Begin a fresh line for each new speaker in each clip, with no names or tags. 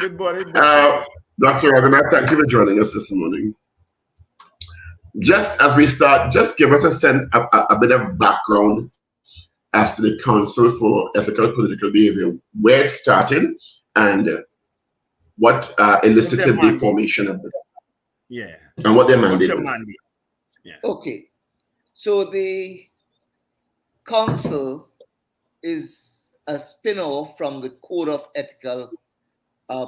Good morning, Bishnu.
Dr. Ragoonath, thank you for joining us this morning. Just as we start, just give us a sense, a bit of background as to the Council for Ethical Political Behavior, where it started, and what
What's their
elicited the
mandate?
formation of it,
Yeah.
and what their
What's
mandate
your
is.
mandate? Yeah.
Okay. So the council is a spin-off from the Code of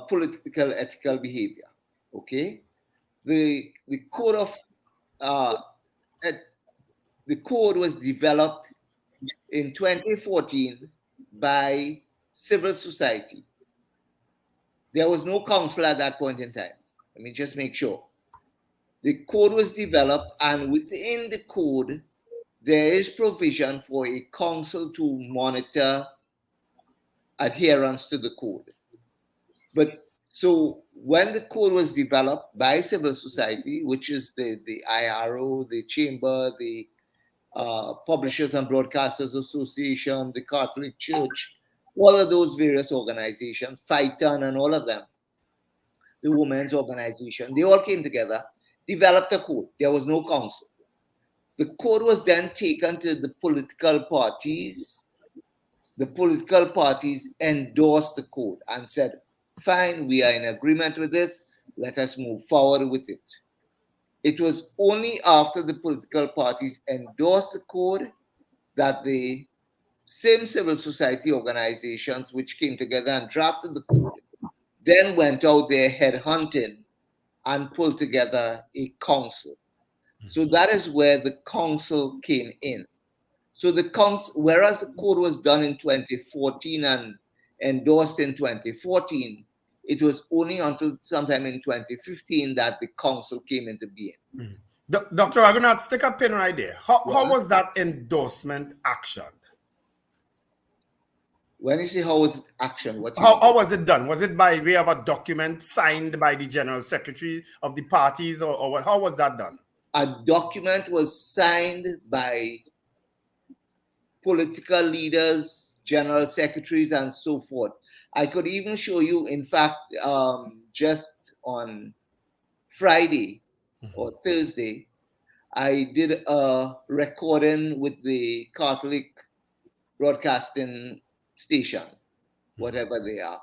Political Ethical Behavior. Okay. The code of the code was developed in 2014 by civil society. There was no council at that point in time. Let me just make sure. The code was developed, and within the code, there is provision for a council to monitor adherence to the code. But so when the code was developed by civil society, which is the IRO, the chamber, the Publishers and Broadcasters Association, the Catholic Church, all of those various organizations, Fighton and all of them, the women's organization, they all came together, developed a code. There was no council. The code was then taken to the political parties. The political parties endorsed the code and said, fine, we are in agreement with this, let us move forward with it. It was only after the political parties endorsed the code that the same civil society organizations which came together and drafted the code then went out there headhunting and pulled together a council. So that is where the council came in. So the council, whereas the code was done in 2014 and endorsed in 2014, it was only until sometime in 2015 that the council came into being.
Dr. Ragoonath, stick a pin right there. How was that endorsement actioned?
When you say how was it action, what
how was it done? Was it by way of a document signed by the general secretary of the parties, or what? How was that done?
A document was signed by political leaders, general secretaries, and so forth. I could even show you, in fact, just on Friday or Thursday, I did a recording with the Catholic broadcasting station, whatever they are.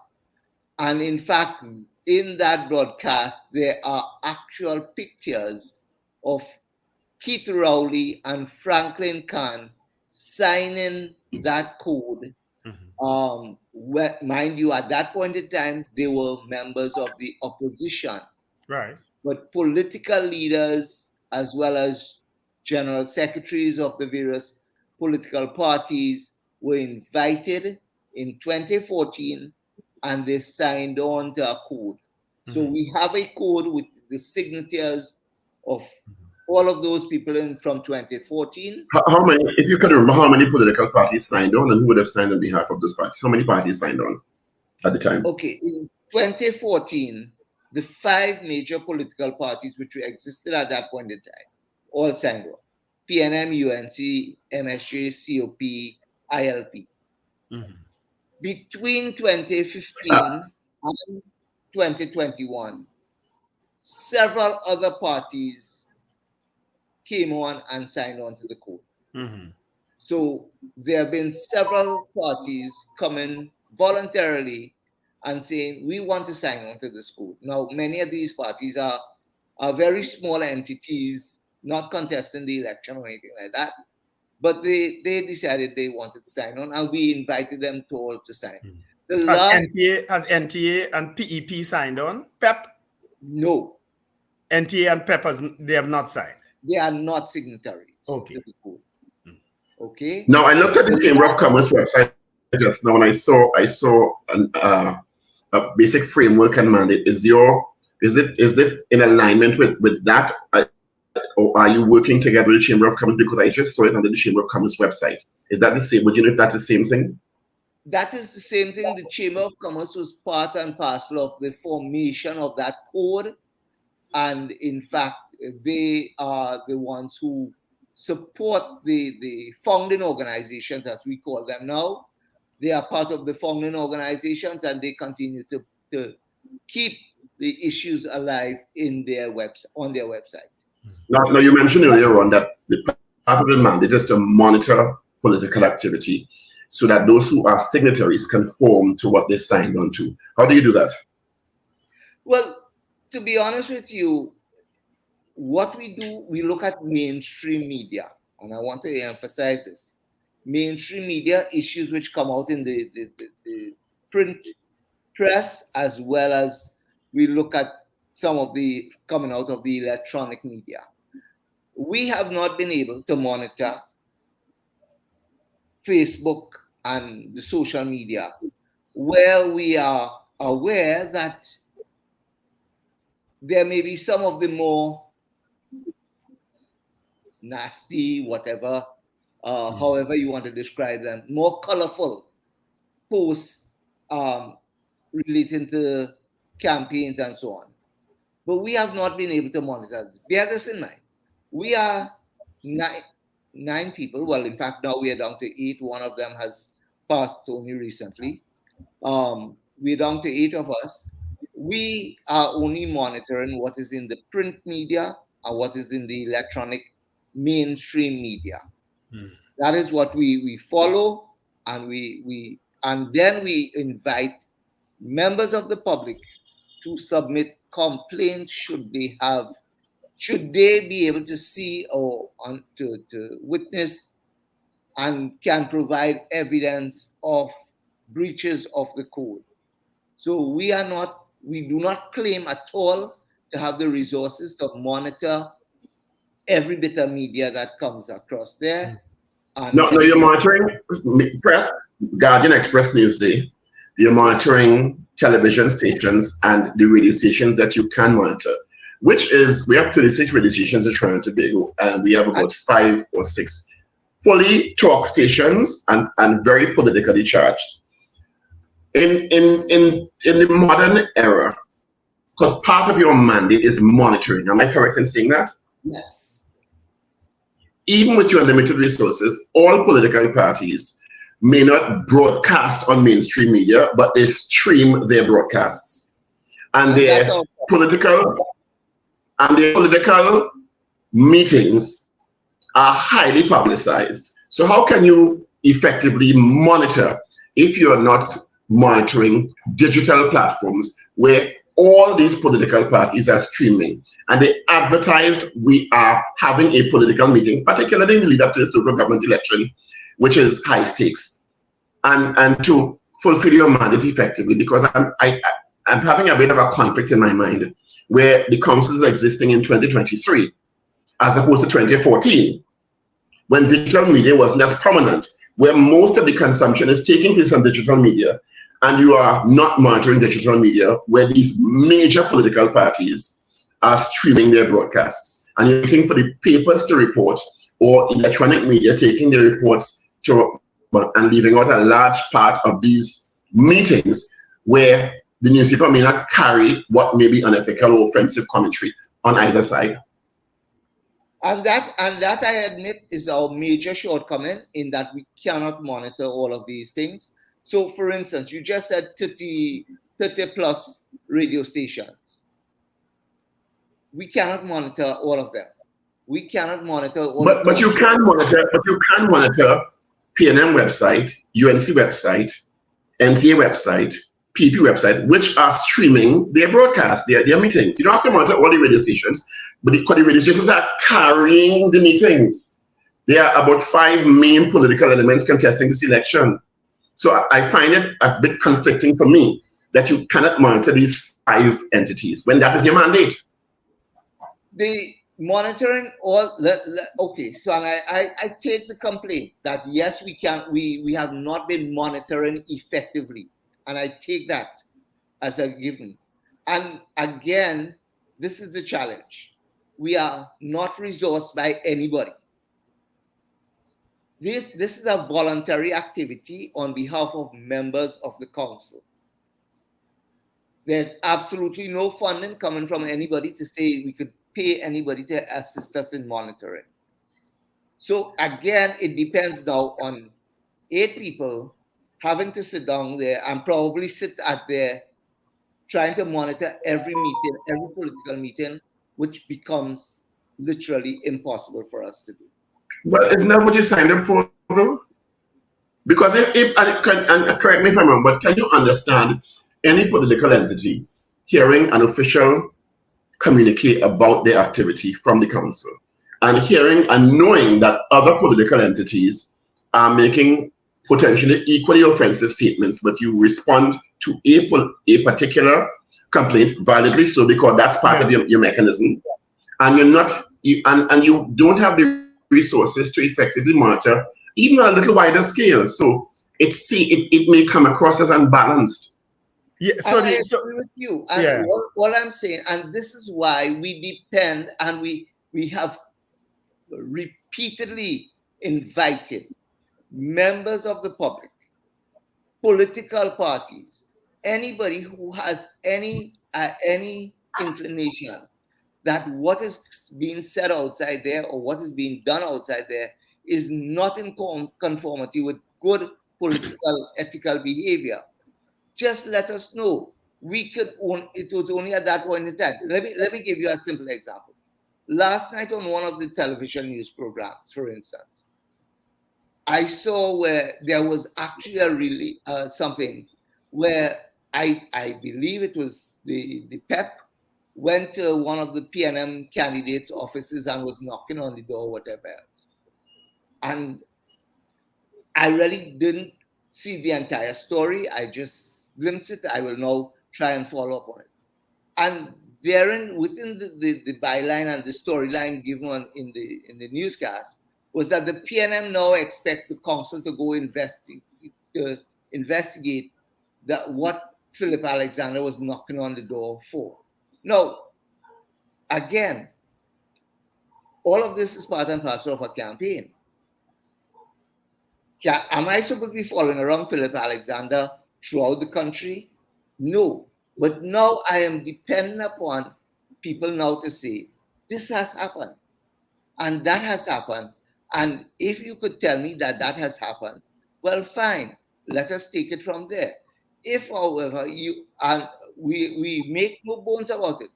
And in fact, in that broadcast, there are actual pictures of Keith Rowley and Franklin Kahn signing that code. Mind you, at that point in time, they were members of the opposition.
Right.
But political leaders, as well as general secretaries of the various political parties, were invited in 2014 and they signed on to a code. So we have a code with the signatures of all of those people in from 2014.
How many, if you can remember, how many political parties signed on, and who would have signed on behalf of those parties? How many parties signed on at the time?
Okay, in 2014, the 5 major political parties which existed at that point in time all signed on: PNM, UNC, MSJ, COP, ILP. Between 2015 and 2021, several other parties came on and signed on to the code. So there have been several parties coming voluntarily and saying, we want to sign on to this code. Now, many of these parties are very small entities, not contesting the election or anything like that. But they decided they wanted to sign on, and we invited them to all to sign.
Has NTA and PEP signed on? PEP?
No.
NTA and PEP, they have not signed?
They are not signatories.
Okay.
To the code. Okay.
Now, I looked at the Chamber of Commerce website just now, and I saw a basic framework and mandate. Is it in alignment with that, or are you working together with the Chamber of Commerce? Because I just saw it on the Chamber of Commerce website. Is that the same? Would you know if that's the same thing?
That is the same thing. The Chamber of Commerce was part and parcel of the formation of that code, and in fact, they are the ones who support the founding organizations, as we call them now, They are part of the founding organizations, and they continue to keep the issues alive in their on their website.
Now, you mentioned earlier on that the part of the mandate is to monitor political activity so that those who are signatories conform to what they signed on to. How do you do that?
Well, to be honest with you, what we do, we look at mainstream media, and I want to emphasize this. Mainstream media issues which come out in the print press, as well as we look at some of the coming out of the electronic media. We have not been able to monitor Facebook and the social media, where we are aware that there may be some of the more nasty, whatever, however you want to describe them, more colorful posts relating to campaigns and so on. But we have not been able to monitor this. Bear this in mind. We are nine people. Well, in fact, now we are down to 8. One of them has passed only recently. We're down to 8 of us. We are only monitoring what is in the print media and what is in the electronic mainstream media. That is what we follow, and and then we invite members of the public to submit complaints should they be able to see or to witness and can provide evidence of breaches of the code. So we do not claim at all to have the resources to monitor every bit of media that comes across there.
No, you're monitoring press, Guardian, Express, Newsday. You're monitoring television stations and the radio stations that you can monitor, which is, we have 36 radio stations in Trinidad and Tobago, and we have about 5 or 6 fully talk stations and very politically charged. In the modern era, because part of your mandate is monitoring, am I correct in saying that?
Yes.
Even with your limited resources, all political parties may not broadcast on mainstream media, but they stream their broadcasts. And their political meetings are highly publicized. So how can you effectively monitor if you're not monitoring digital platforms where all these political parties are streaming and they advertise we are having a political meeting, particularly in the lead up to this local government election, which is high stakes, and to fulfill your mandate effectively? Because I'm having a bit of a conflict in my mind where the council is existing in 2023 as opposed to 2014, when digital media wasn't as prominent, where most of the consumption is taking place on digital media, and you are not monitoring digital media, where these major political parties are streaming their broadcasts. And you're waiting for the papers to report, or electronic media taking their reports to, and leaving out a large part of these meetings where the newspaper may not carry what may be unethical or offensive commentary on either side.
And that I admit is our major shortcoming, in that we cannot monitor all of these things. So, for instance, you just said 30 plus radio stations. We cannot monitor all of them. We cannot monitor all of them.
But you can monitor PNM website, UNC website, NTA website, PP website, which are streaming their broadcasts, their meetings. You don't have to monitor all the radio stations, but the radio stations are carrying the meetings. There are about 5 main political elements contesting this election. So I find it a bit conflicting for me that you cannot monitor these 5 entities when that is your mandate.
The monitoring all, okay, so I take the complaint that yes, we have not been monitoring effectively, and I take that as a given. And again, this is the challenge. We are not resourced by anybody. This is a voluntary activity on behalf of members of the council. There's absolutely no funding coming from anybody to say we could pay anybody to assist us in monitoring. So again, it depends now on 8 people having to sit down there and probably sit at there trying to monitor every meeting, every political meeting, which becomes literally impossible for us to do.
But isn't that what you signed up for, though? Because and correct me if I'm wrong, but can you understand any political entity hearing an official communicate about their activity from the council and hearing and knowing that other political entities are making potentially equally offensive statements, but you respond to a particular complaint validly so because that's part of your mechanism, and you're not and you don't have the resources to effectively monitor even on a little wider scale. So it may come across as unbalanced.
Yeah, so I agree with you. And what I'm saying, and this is why we depend, and we have repeatedly invited members of the public, political parties, anybody who has any inclination that what is being said outside there or what is being done outside there is not in conformity with good political ethical behavior. Just let us know. It was only at that point in time. Let me give you a simple example. Last night on one of the television news programs, for instance, I saw where there was actually something where I believe it was the PEP went to one of the PNM candidates' offices and was knocking on the door, whatever else. And I really didn't see the entire story. I just glimpsed it. I will now try and follow up on it. And therein, within the byline and the storyline given in the newscast, was that the PNM now expects the council to go investigate that what Philip Alexander was knocking on the door for. Now, again, all of this is part and parcel of a campaign. Am I supposed to be following around Philip Alexander throughout the country? No. But now I am dependent upon people now to say, this has happened. And that has happened. And if you could tell me that that has happened, well, fine. Let us take it from there. If, however, we make no bones about it,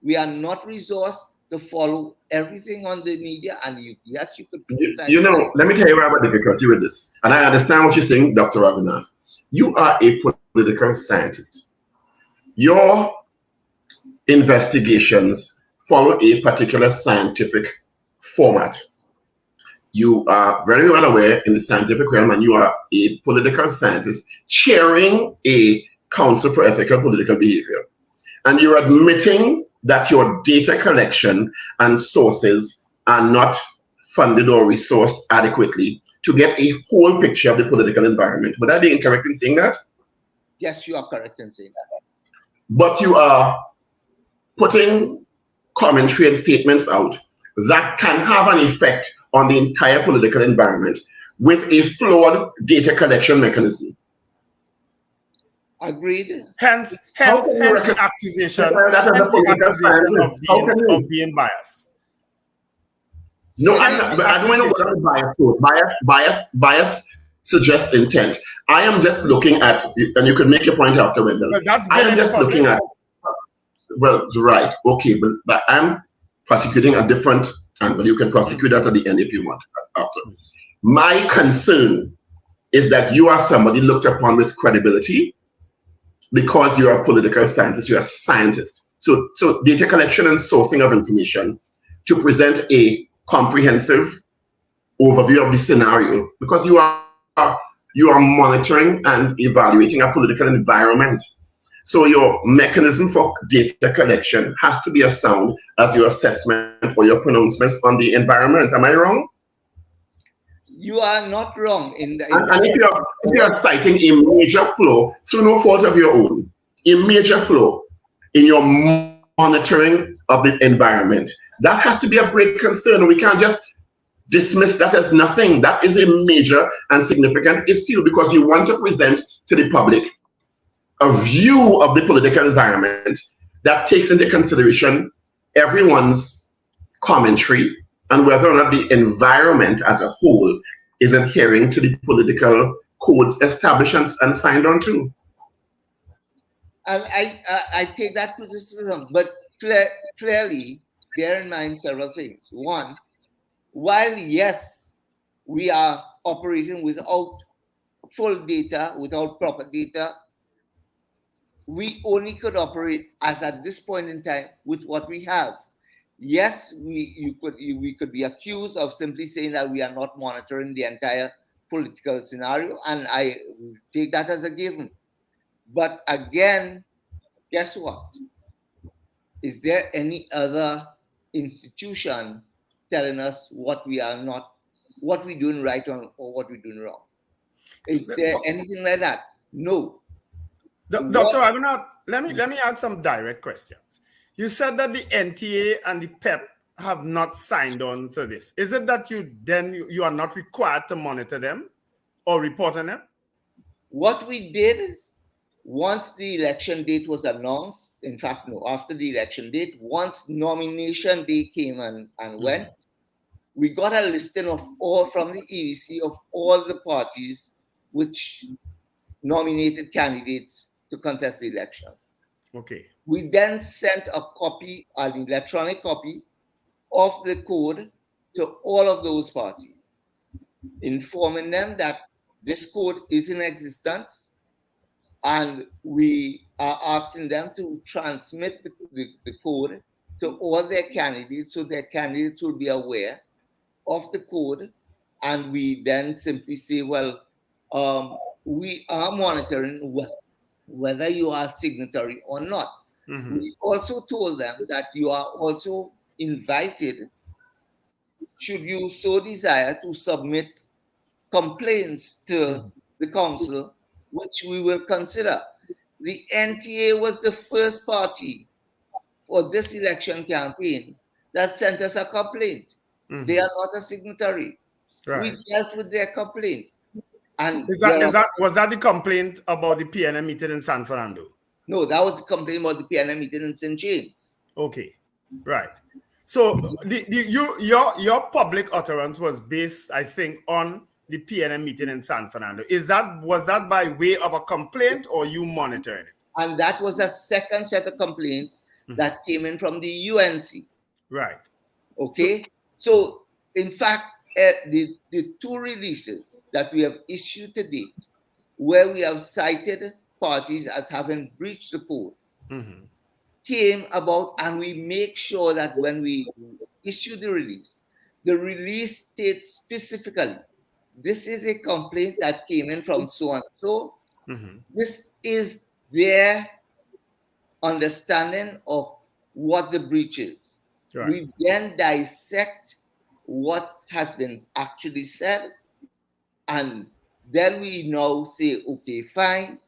we are not resourced to follow everything on the media, and yes, you could criticize.
Let me tell you why I have a difficulty with this. And I understand what you're saying, Dr. Ragoonath. You are a political scientist. Your investigations follow a particular scientific format. You are very well aware in the scientific realm, and you are a political scientist chairing a council for ethical political behavior. And you're admitting that your data collection and sources are not funded or resourced adequately to get a whole picture of the political environment. Would I be incorrect in saying that?
Yes, you are correct in saying that.
But you are putting commentary and statements out that can have an effect on the entire political environment with a flawed data collection mechanism.
Agreed. Hence the accusation of being biased.
No, I'm not, but I don't know what bias suggests intent. I am just looking at, and you could make your point after, Wendell. I am just looking at, well, right, okay, but I'm prosecuting a different angle. You can prosecute that at the end if you want after. My concern is that you are somebody looked upon with credibility because you're a political scientist, you're a scientist. So data collection and sourcing of information to present a comprehensive overview of the scenario, because you are monitoring and evaluating a political environment. So your mechanism for data collection has to be as sound as your assessment or your pronouncements on the environment. Am I wrong?
You are not wrong. And
if you are citing a major flaw through no fault of your own, a major flaw in your monitoring of the environment, that has to be of great concern. We can't just dismiss that as nothing. That is a major and significant issue because you want to present to the public a view of the political environment that takes into consideration everyone's commentary and whether or not the environment as a whole is adhering to the political codes established and signed on to.
And I take that criticism, but clearly bear in mind several things. One, while yes, we are operating without full data, without proper data, we only could operate as at this point in time with what we have. Yes, we could be accused of simply saying that we are not monitoring the entire political scenario, and I take that as a given. But again, guess what? Is there any other institution telling us what we are not, what we're doing right or what we're doing wrong? Is there anything like that? No.
Dr. Ragoonath, let me ask some direct questions. You said that the NTA and the PEP have not signed on to this. Is it that you are not required to monitor them or report on them?
What we did once the election date was announced, in fact, no, after the election date, once nomination day came and went, we got a listing of all from the EBC of all the parties which nominated candidates to contest the election.
Okay.
We then sent a copy, an electronic copy of the code to all of those parties, informing them that this code is in existence, and we are asking them to transmit the code to all their candidates so their candidates will be aware of the code. And we then simply say, well, we are monitoring whether you are signatory or not. We also told them that you are also invited, should you so desire, to submit complaints to the council, which we will consider. The NTA was the first party for this election campaign that sent us a complaint. They are not a signatory.
Right.
We dealt with their complaint. And
was that the complaint about the PNM meeting in San Fernando?
No, that was the complaint about the PNM meeting in St. James.
Okay, right. So your public utterance was based, I think, on the PNM meeting in San Fernando. Was that by way of a complaint or you monitoring it?
And that was a second set of complaints that came in from the UNC.
Right.
Okay. So in fact, the two releases that we have issued to date, where we have cited parties as having breached the code, came about, and we make sure that when we issue the release states specifically, this is a complaint that came in from so and so. This is their understanding of what the breach is. Right. We then dissect what has been actually said, and then we now say, okay, fine,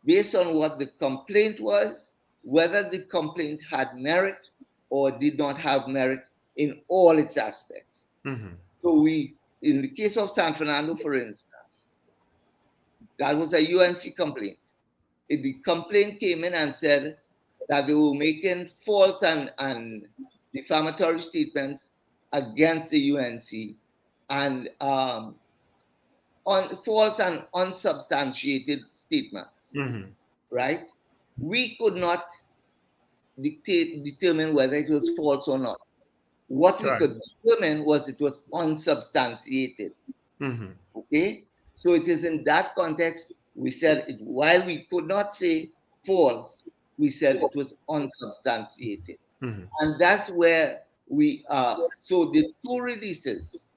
based on what the complaint was, whether the complaint had merit or did not have merit in all its aspects. So in the case of San Fernando, for instance, that was a UNC complaint. The complaint came in and said that they were making false and defamatory statements against the UNC, and on false and unsubstantiated statements, right? We could not determine whether it was false or not. What we could determine was it was unsubstantiated. Okay? So it is in that context we said, while we could not say false, we said it was unsubstantiated. And that's where we are. So the two releases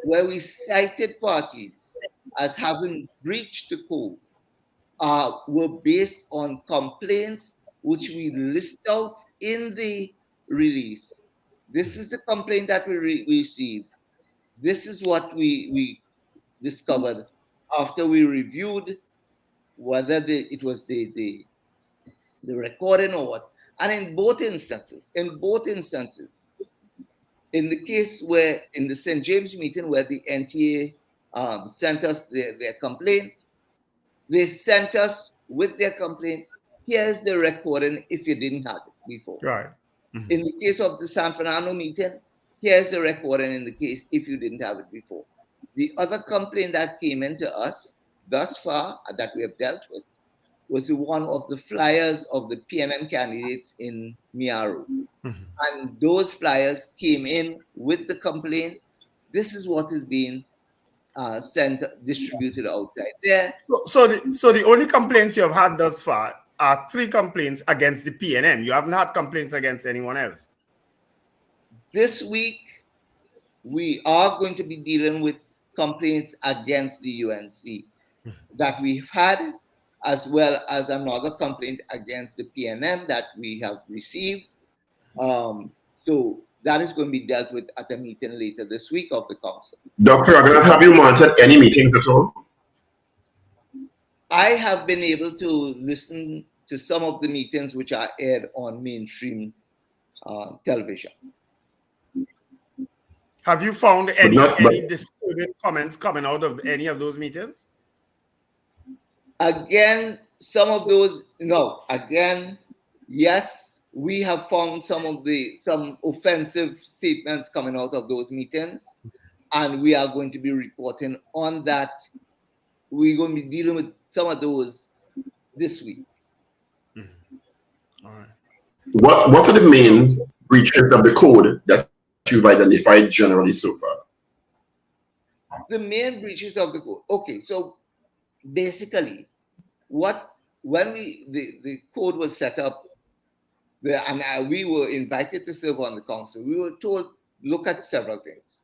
where we cited parties as having breached the code were based on complaints which we list out in the release. This is the complaint that we received. This is what we discovered after we reviewed whether it was the recording or what. And in both instances, in the case where, in the St. James meeting where the NTA sent us their complaint, they sent us with their complaint, here's the recording if you didn't have it before.
Right.
In the case of the San Fernando meeting, here's the recording in the case if you didn't have it before. The other complaint that came into us thus far that we have dealt with was one of the flyers of the PNM candidates in Miaru. Mm-hmm. And those flyers came in with the complaint. This is what is being distributed outside there.
So the only complaints you have had thus far are 3 complaints against the PNM. You haven't had complaints against anyone else.
This week, we are going to be dealing with complaints against the UNC that we've had, as well as another complaint against the PNM that we have received. So that is going to be dealt with at a meeting later this week of the council.
Dr. Ragoonath, have you monitored any meetings at all?
I have been able to listen to some of the meetings which are aired on mainstream television.
Have you found any disturbing comments coming out of any of those meetings?
Again, some of those, no. Again, yes, we have found some offensive statements coming out of those meetings, and we are going to be reporting on that. We're going to be dealing with some of those this week.
All right.
What are the main breaches of the code that you've identified generally so far?
The main breaches of the code. Okay, so basically, when the code was set up, and we were invited to serve on the council, we were told, look at several things.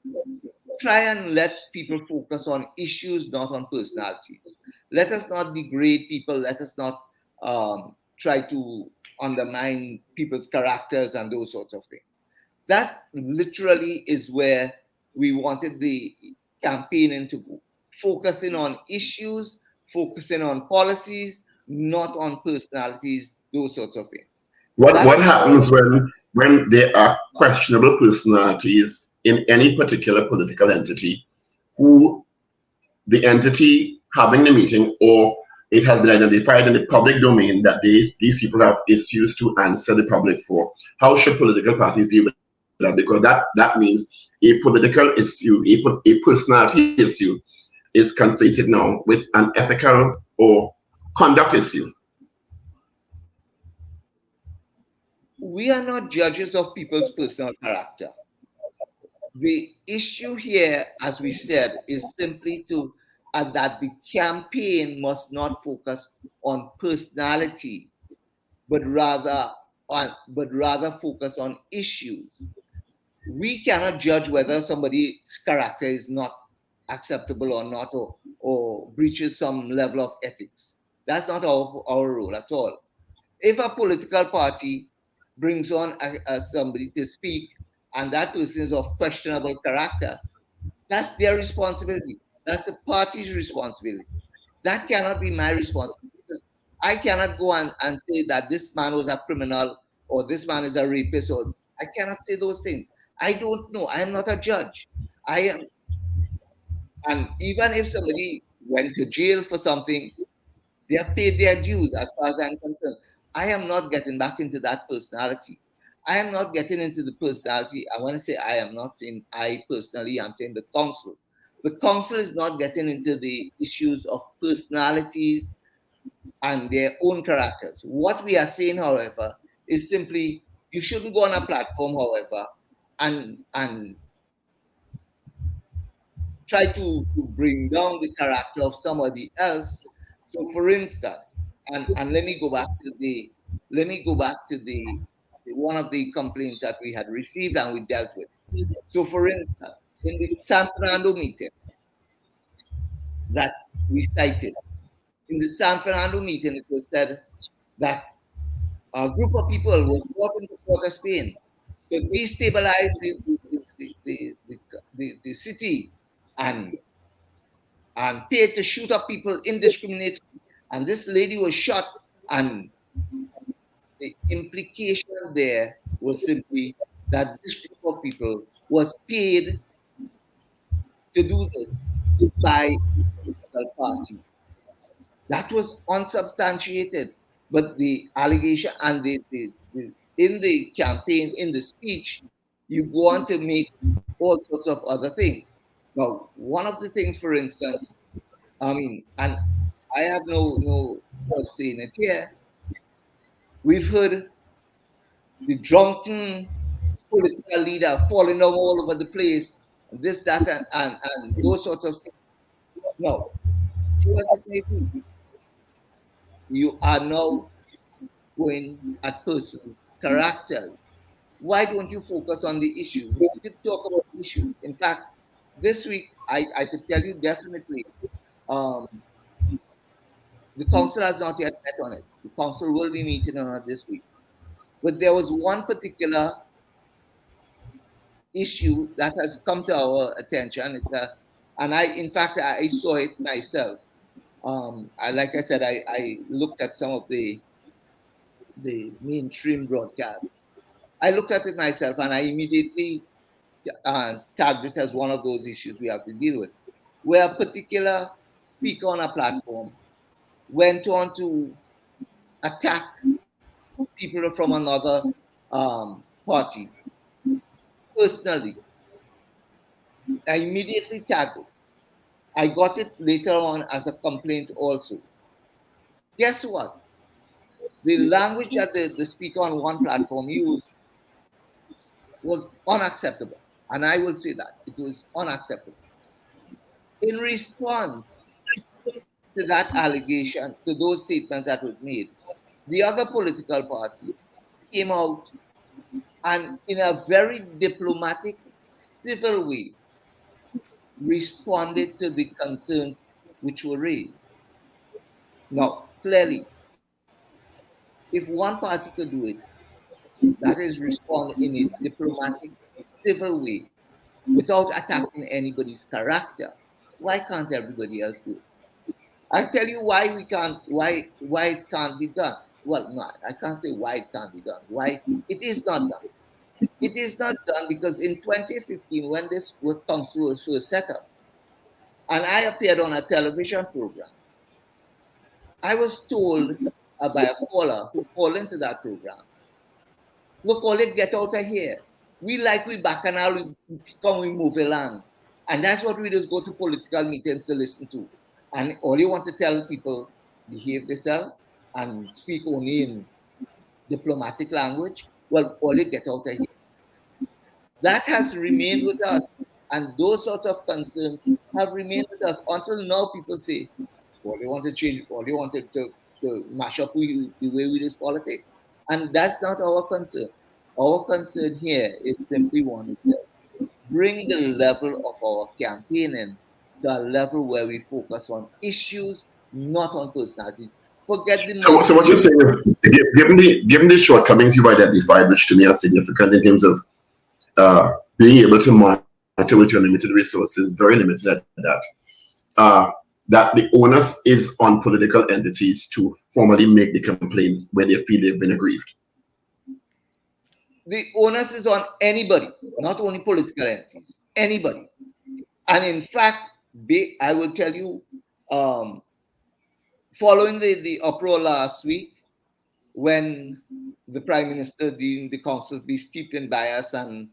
Try and let people focus on issues, not on personalities. Let us not degrade people. Let us not try to undermine people's characters and those sorts of things. That literally is where we wanted the campaigning to go. Focusing on issues, focusing on policies, not on personalities, those sorts of things.
What happens when there are questionable personalities in any particular political entity who the entity having the meeting, or it has been identified in the public domain that these people have issues to answer the public for? How should political parties deal with that? Because that means a political issue, a personality issue is conflated now with an ethical or conduct issue.
We are not judges of people's personal character. The issue here, as we said, is simply that the campaign must not focus on personality, but rather focus on issues. We cannot judge whether somebody's character is not acceptable or not, or breaches some level of ethics. That's not our role at all. If a political party brings on somebody to speak, and that person is of questionable character, that's their responsibility. That's the party's responsibility. That cannot be my responsibility. Because I cannot go and say that this man was a criminal, or this man is a rapist, or I cannot say those things. I don't know. I am not a judge. And even if somebody went to jail for something, they have paid their dues as far as I'm concerned. I am not getting back into that personality. I am not getting into the personality. I want to say I am not saying I personally, I'm saying the council. The council is not getting into the issues of personalities and their own characters. What we are saying, however, is simply you shouldn't go on a platform, however, and try to bring down the character of somebody else. So, for instance, and let me go back to the one of the complaints that we had received and we dealt with. So, for instance, in the San Fernando meeting that we cited, in the San Fernando meeting, it was said that a group of people was brought into Port of Spain to destabilize the city and paid to shoot up people indiscriminately. And this lady was shot, and the implication there was simply that this group of people was paid to do this by a political party. That was unsubstantiated. But the allegation and in the campaign, in the speech, you go on to make all sorts of other things. Now, one of the things, for instance, I mean, and I have no saying it here. We've heard the drunken political leader falling down all over the place, and this, that, and those sorts of things. No, true as it may be, you are now going at persons' characters. Why don't you focus on the issues? We need to talk about issues. In fact, this week, I could tell you definitely, um, the council has not yet met on it. The council will be meeting on it this week. But there was one particular issue that has come to our attention. And in fact, I saw it myself. Like I said, I looked at some of the mainstream broadcasts. I looked at it myself, and I immediately tagged it as one of those issues we have to deal with, where a particular speaker on a platform went on to attack people from another party personally. I immediately tagged it. I got it later on as a complaint also. Guess what? The language that the speaker on one platform used was unacceptable. And I will say that it was unacceptable. In response to that allegation, to those statements that were made, the other political party came out and, in a very diplomatic, civil way, responded to the concerns which were raised. Now, clearly, if one party could do it, that is respond in a diplomatic, civil way, without attacking anybody's character, why can't everybody else do it? I tell you why we can't, why it can't be done. Well, no, I can't say why it can't be done. Why it is not done. It is not done because in 2015, when this council was first set up, and I appeared on a television program, I was told by a caller who called into that program, look, all it get out of here. We bacchanal, we move along. And that's what we just go to political meetings to listen to. And all you want to tell people, behave yourself and speak only in diplomatic language. Well, all it get out of here. That has remained with us. And those sorts of concerns have remained with us until now. People say, well, they want to change, or they wanted to mash up the way we do politics. And that's not our concern. Our concern here is simply one: bring the level of our campaigning to a level where we focus on issues, not on personality. Forget the
So what you're saying is, given the shortcomings you've identified, which to me are significant in terms of being able to monitor with your limited resources, very limited at that, that the onus is on political entities to formally make the complaints when they feel they've been aggrieved.
The onus is on anybody, not only political entities, anybody. And in fact, I will tell you, following the uproar last week, when the Prime Minister deemed the council to be steeped in bias and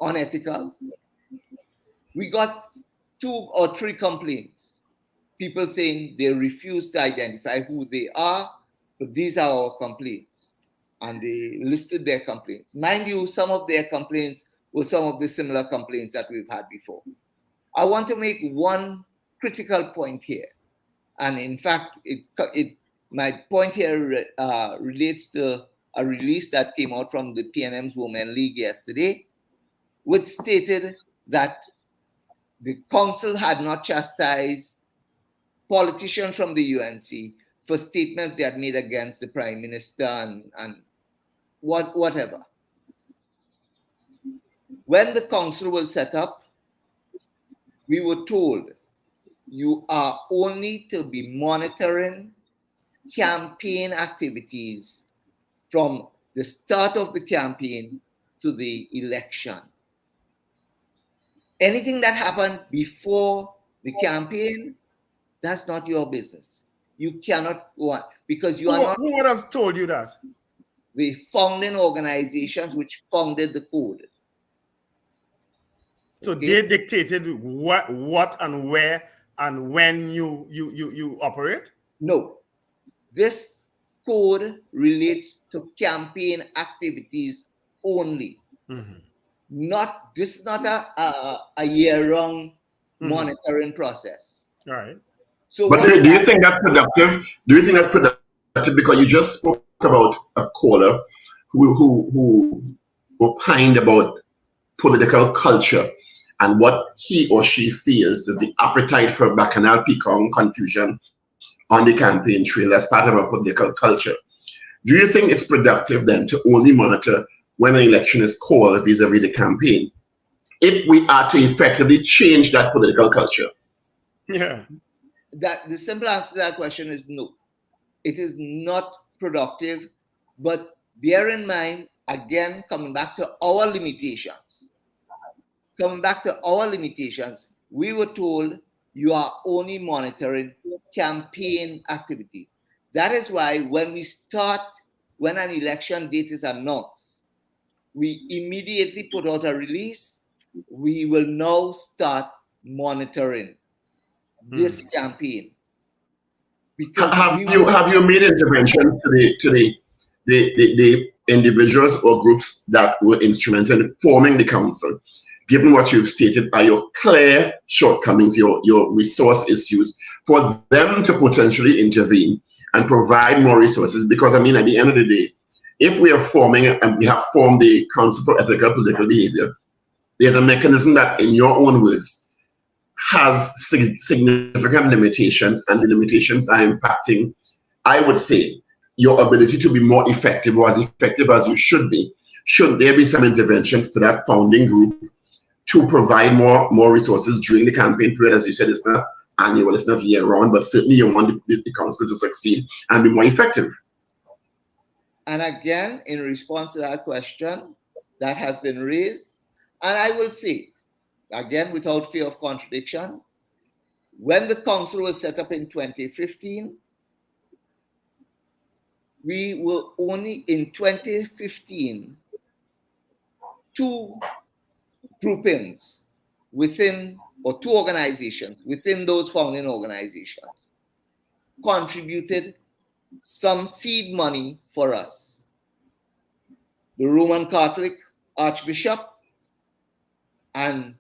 unethical, we got 2 or 3 complaints. People saying they refuse to identify who they are, but these are our complaints. And they listed their complaints. Mind you, some of their complaints were some of the similar complaints that we've had before. I want to make one critical point here. And in fact, my point here relates to a release that came out from the PNM's Women League yesterday, which stated that the council had not chastised politicians from the UNC for statements they had made against the Prime Minister and whatever. When the council was set up, we were told you are only to be monitoring campaign activities from the start of the campaign to the election. Anything that happened before the campaign, that's not your business. You cannot go on because you are not.
Who would have told you that?
The founding organizations which founded the code.
So they dictated what and where and when you operate?
No. This code relates to campaign activities only. This is not a year-round monitoring process.
All right.
So
but do you think that's productive? Do you think that's productive? Because you just spoke about a caller who opined about political culture and what he or she feels is the appetite for bacchanal pecan confusion on the campaign trail as part of our political culture. Do you think it's productive then to only monitor when an election is called vis-a-vis the campaign, if we are to effectively change that political culture?
Yeah.
The simple answer to that question is no. It is not productive, but bear in mind, again, coming back to our limitations, we were told you are only monitoring campaign activity. That is why when an election date is announced, we immediately put out a release. We will now start monitoring this campaign.
Have you made interventions to the individuals or groups that were instrumental in forming the council? Given what you've stated are your clear shortcomings, your resource issues, for them to potentially intervene and provide more resources? Because I mean, at the end of the day, if we are forming and we have formed the Council for Ethical Political Behavior, there's a mechanism that, in your own words, has significant limitations, and the limitations are impacting, I would say, your ability to be more effective, or as effective as you should be. Should there be some interventions to that founding group to provide more resources during the campaign period? As you said, it's not annual, it's not year-round, but certainly you want the council to succeed and be more effective.
And again, in response to that question that has been raised, and I will say, again, without fear of contradiction, when the council was set up in 2015, we were only in 2015 two groupings within, or two organizations within those founding organizations contributed some seed money for us. The Roman Catholic Archbishop, and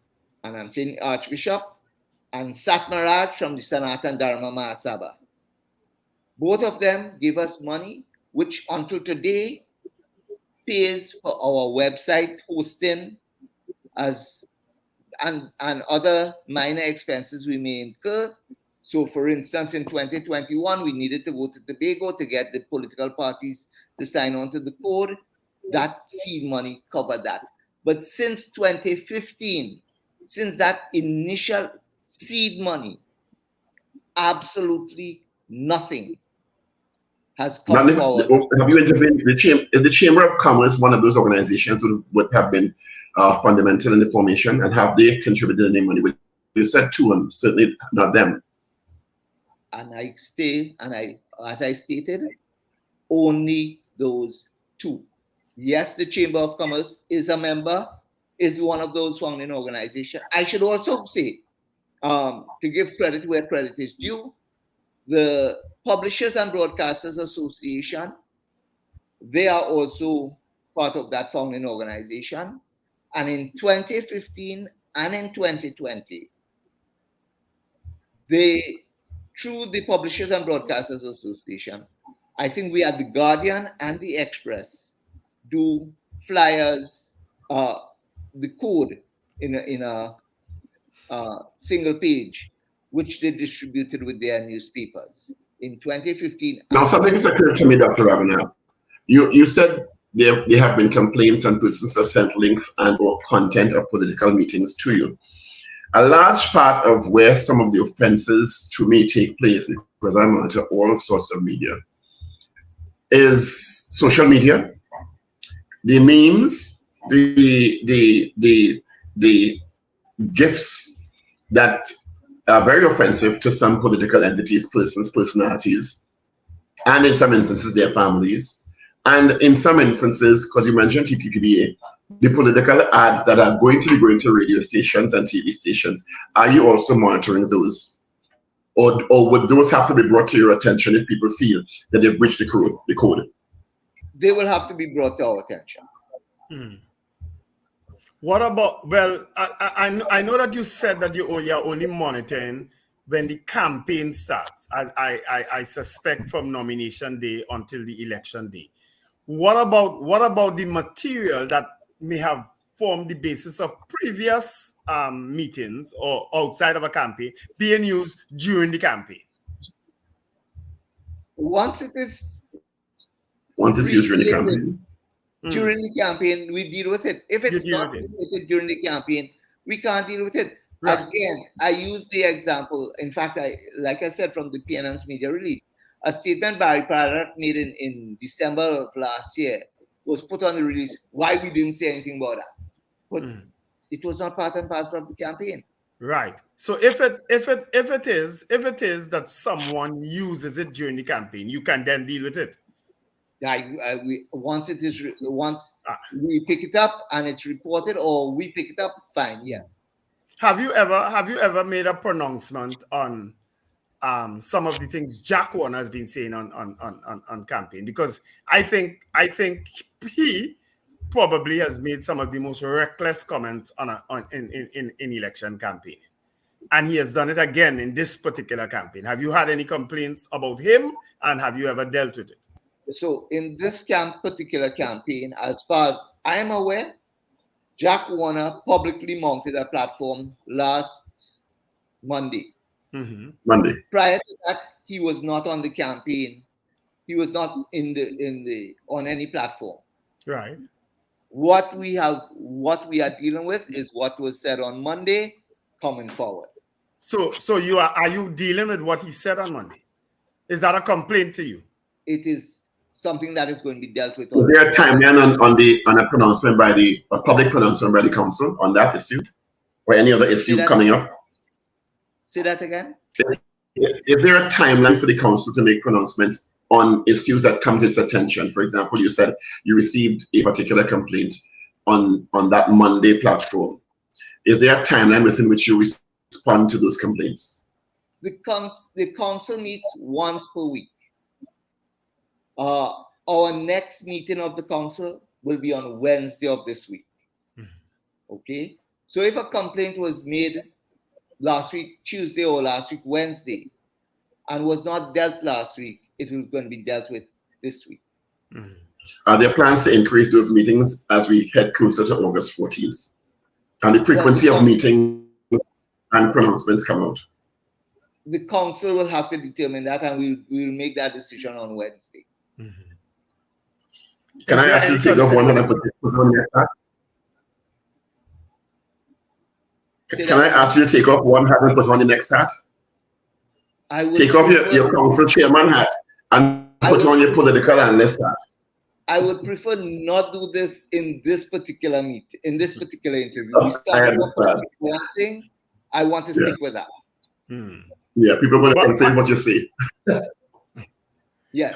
I'm saying Archbishop, and Satmaraj from the Sanatan Dharma Mahasabha. Both of them give us money, which until today pays for our website hosting and other minor expenses we may incur. So for instance, in 2021, we needed to go to Tobago to get the political parties to sign on to the code. That seed money covered that. But since 2015, since that initial seed money, absolutely nothing has come forward.
Have you intervened? Is the Chamber of Commerce one of those organizations who would have been fundamental in the formation, and have they contributed any money? You said two, and certainly not them.
And as I stated, only those two. Yes, the Chamber of Commerce is a member, is one of those founding organizations. I should also say, to give credit where credit is due, the Publishers and Broadcasters Association, they are also part of that founding organization. And in 2015 and in 2020, through the Publishers and Broadcasters Association, I think we had the Guardian and the Express do flyers, the code in a single page, which they distributed with their newspapers in 2015.
Now, something is occurred to me, Dr. Ragoonath. You said there have been complaints and persons have sent links and or content of political meetings to you. A large part of where some of the offenses to me take place, because I monitor all sorts of media, is social media, the memes, the gifts that are very offensive to some political entities, persons, personalities, and in some instances their families, and in some instances, because you mentioned TTPDA, the political ads that are going to be going to radio stations and TV stations. Are you also monitoring those? or would those have to be brought to your attention if people feel that they've breached the code?
They will have to be brought to our attention.
What about, well, I know that you said that you are only monitoring when the campaign starts, as I suspect from nomination day until the election day. What about the material that may have formed the basis of previous meetings or outside of a campaign being used during the campaign?
Once it is
used during the campaign.
During the campaign, we deal with it. If it's not related during the campaign, we can't deal with it. Right. Again, I use the example. In fact, like I said, from the PNM's media release, a statement Barry Pratt made in December of last year was put on the release. Why we didn't say anything about that? But it was not part and parcel of the campaign.
Right. So if it is that someone uses it during the campaign, you can then deal with it.
Once we pick it up and it's reported, or we pick it up, fine. Yes.
Have you ever made a pronouncement on some of the things Jack Warner has been saying on campaign? Because I think he probably has made some of the most reckless comments in election campaign, and he has done it again in this particular campaign. Have you had any complaints about him, and have you ever dealt with it?
So in this particular campaign, as far as I am aware, Jack Warner publicly mounted a platform last Monday.
Monday.
Prior to that, he was not on the campaign. He was not on any platform.
Right.
What we are dealing with is what was said on Monday coming forward.
So are you dealing with what he said on Monday? Is that a complaint to you?
It is something that is going to be dealt with.
Is there a timeline on a pronouncement by a public pronouncement by the council on that issue, or any other issue coming up?
Say that again.
Is there a timeline for the council to make pronouncements on issues that come to its attention? For example, you said you received a particular complaint on that Monday platform. Is there a timeline within which you respond to those complaints?
The council meets once per week. Our next meeting of the council will be on Wednesday of this week. Okay? So if a complaint was made last week, Tuesday, or last week, Wednesday, and was not dealt last week, it is going to be dealt with this week.
Are there plans to increase those meetings as we head closer to August 14th? And the frequency of meetings and pronouncements come out?
The council will have to determine that, and we'll make that decision on Wednesday.
Can I ask you to take off one hand and put on the next hat? Can I ask you to take off one hat and put on the next hat? Take off your council chairman hat and put on your political analyst hat.
I would prefer not do this in this particular in this particular interview. We started off with one thing. I want to stick with that.
Yeah, people will say what you say.
Yes.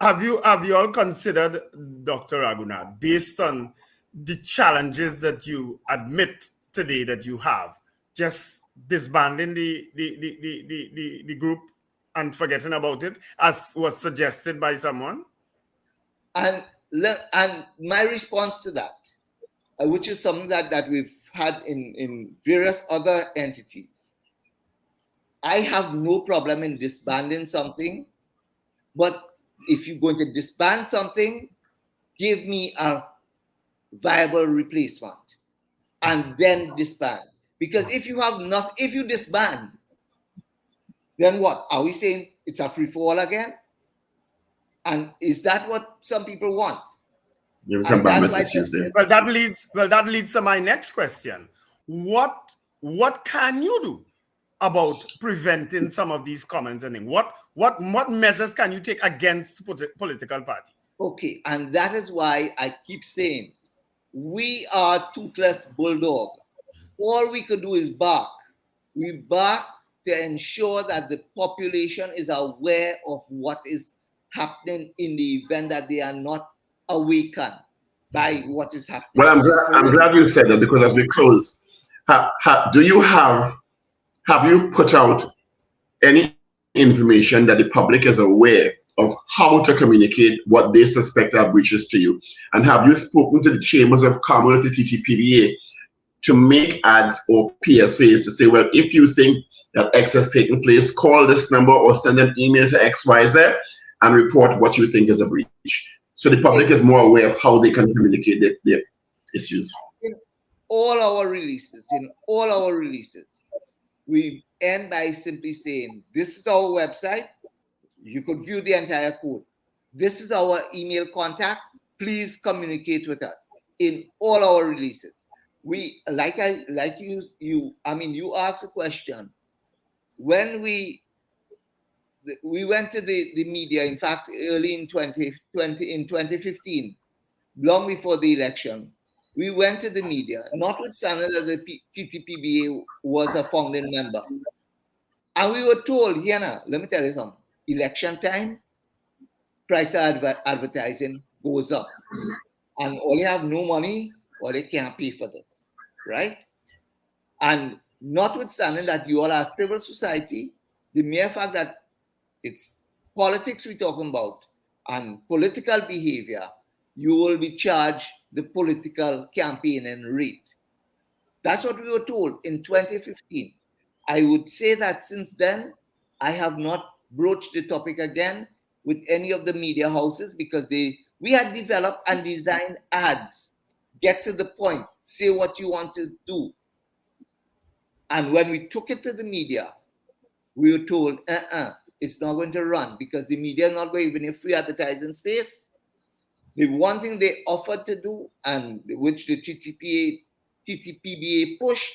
Have you all considered, Dr. Ragoonath, based on the challenges that you admit today that you have, just disbanding the group and forgetting about it, as was suggested by someone?
And my response to that, which is something that we've had in various other entities, I have no problem in disbanding something, but if you're going to disband something, give me a viable replacement and then disband. Because if you disband, then what? Are we saying it's a free for all again? And is that what some people want?
Well,
that leads to my next question. What can you do about preventing some of these comments and things? What measures can you take against political parties?
Okay, and that is why I keep saying we are toothless bulldog. All we could do is bark. We bark to ensure that the population is aware of what is happening in the event that they are not awakened by what is happening.
Well, I'm glad you said that, because as we close, have you put out any information that the public is aware of how to communicate what they suspect are breaches to you? And have you spoken to the Chambers of Commerce, the TTPBA, to make ads or PSAs to say, well, if you think that X has taken place, call this number or send an email to XYZ and report what you think is a breach? So the public is more aware of how they can communicate their issues.
In all our releases, we end by simply saying, this is our website. You could view the entire code. This is our email contact. Please communicate with us. In all our releases, you asked a question. When we went to the media, in fact, early in 2015, long before the election, we went to the media, notwithstanding that the TTPBA was a founding member. And we were told, Yana, let me tell you something, election time, price of advertising goes up. And all you have no money, or they can't pay for this, right? And notwithstanding that you all are civil society, the mere fact that it's politics we're talking about and political behavior, you will be charged the political campaigning rate. That's what we were told in 2015. I would say that since then, I have not broached the topic again with any of the media houses because we had developed and designed ads. Get to the point, say what you want to do. And when we took it to the media, we were told, it's not going to run because the media is not going to give any free advertising space. The one thing they offered to do, and which the TTPBA pushed,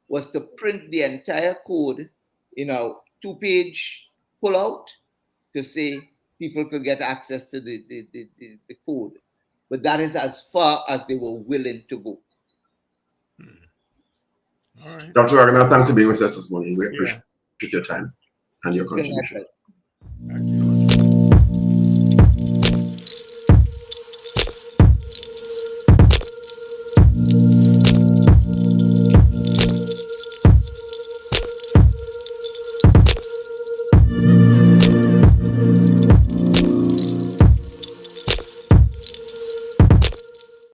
was to print the entire code in a 2-page pullout to say people could get access to the code. But that is as far as they were willing to go.
All right.
Dr. Ragoonath, thanks for being with us this morning. We appreciate your time and your contribution.